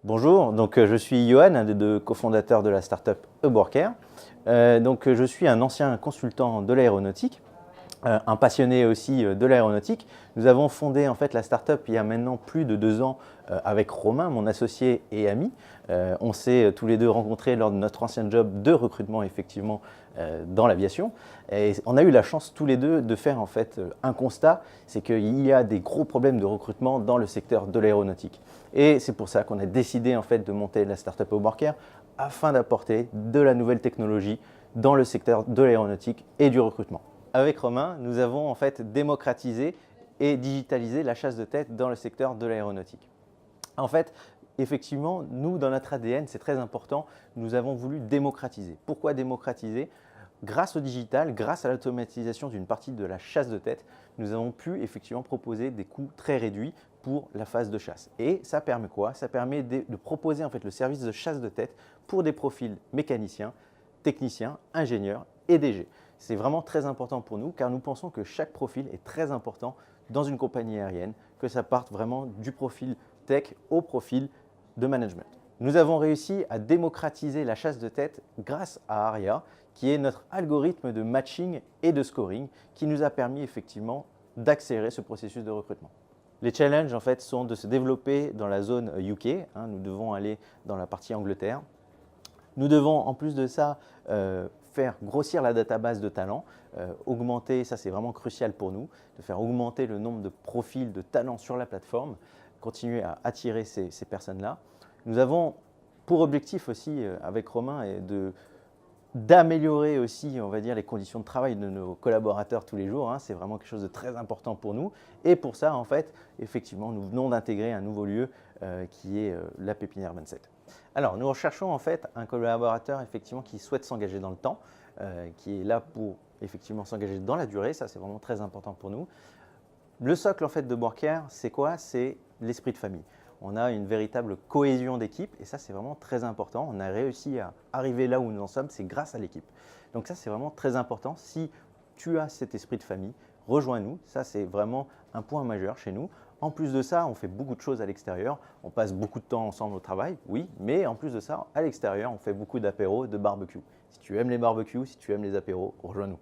Bonjour, je suis Johan, un des deux cofondateurs de la startup Eborker. Je suis un ancien consultant de l'aéronautique, un passionné aussi de l'aéronautique. Nous avons fondé en fait la startup il y a maintenant plus de 2 ans avec Romain, mon associé et ami. On s'est tous les deux rencontrés lors de notre ancien job de recrutement effectivement dans l'aviation. Et on a eu la chance tous les deux de faire en fait un constat, c'est qu'il y a des gros problèmes de recrutement dans le secteur de l'aéronautique. Et c'est pour ça qu'on a décidé en fait de monter la startup Eborker afin d'apporter de la nouvelle technologie dans le secteur de l'aéronautique et du recrutement. Avec Romain, nous avons en fait démocratisé et digitalisé la chasse de tête dans le secteur de l'aéronautique. En fait, effectivement, nous, dans notre ADN, c'est très important, nous avons voulu démocratiser. Pourquoi démocratiser? Grâce au digital, grâce à l'automatisation d'une partie de la chasse de tête, nous avons pu effectivement proposer des coûts très réduits pour la phase de chasse. Et ça permet quoi? Ça permet de proposer en fait le service de chasse de tête pour des profils mécaniciens, techniciens, ingénieurs et DG. C'est vraiment très important pour nous car nous pensons que chaque profil est très important dans une compagnie aérienne, que ça parte vraiment du profil tech au profil de management. Nous avons réussi à démocratiser la chasse de tête grâce à Aria, qui est notre algorithme de matching et de scoring qui nous a permis effectivement d'accélérer ce processus de recrutement. Les challenges en fait sont de se développer dans la zone UK, nous devons aller dans la partie Angleterre. Nous devons en plus de ça faire grossir la database de talents, augmenter, ça c'est vraiment crucial pour nous, de faire augmenter le nombre de profils de talents sur la plateforme, continuer à attirer ces personnes-là. Nous avons pour objectif aussi avec Romain d'améliorer aussi, on va dire, les conditions de travail de nos collaborateurs tous les jours. C'est vraiment quelque chose de très important pour nous. Et pour ça, en fait, effectivement, nous venons d'intégrer un nouveau lieu qui est la Pépinière 27. Alors, nous recherchons en fait un collaborateur effectivement qui souhaite s'engager dans le temps, qui est là pour effectivement s'engager dans la durée. Ça, c'est vraiment très important pour nous. Le socle en fait de Eborker, c'est quoi? C'est l'esprit de famille. On a une véritable cohésion d'équipe et ça, c'est vraiment très important. On a réussi à arriver là où nous en sommes, c'est grâce à l'équipe. Donc ça, c'est vraiment très important. Si tu as cet esprit de famille, rejoins-nous. Ça, c'est vraiment un point majeur chez nous. En plus de ça, on fait beaucoup de choses à l'extérieur. On passe beaucoup de temps ensemble au travail, oui, mais en plus de ça, à l'extérieur, on fait beaucoup d'apéros, de barbecues. Si tu aimes les barbecues, si tu aimes les apéros, rejoins-nous.